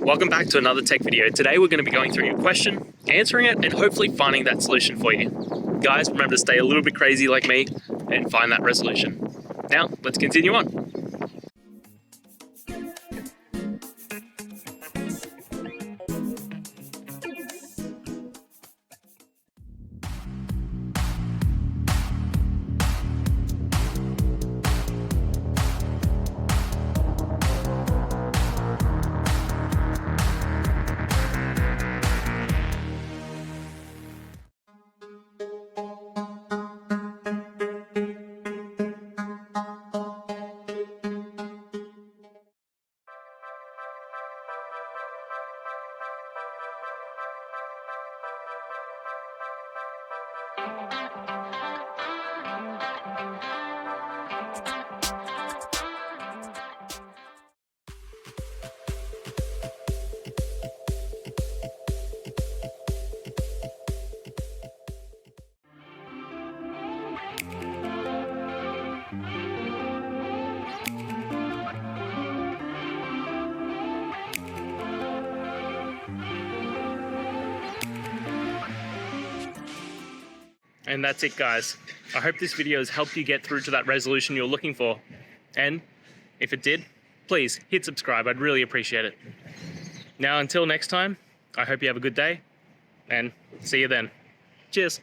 Welcome back to another tech video. Today we're going to be going through your question, answering it, and hopefully finding that solution for you. Guys, remember to stay a little bit crazy like me and find that resolution. Now, let's continue on. And that's it, guys. I hope this video has helped you get through to that resolution you're looking for. And if it did, please hit subscribe. I'd really appreciate it. Now, until next time, I hope you have a good day and see you then. Cheers.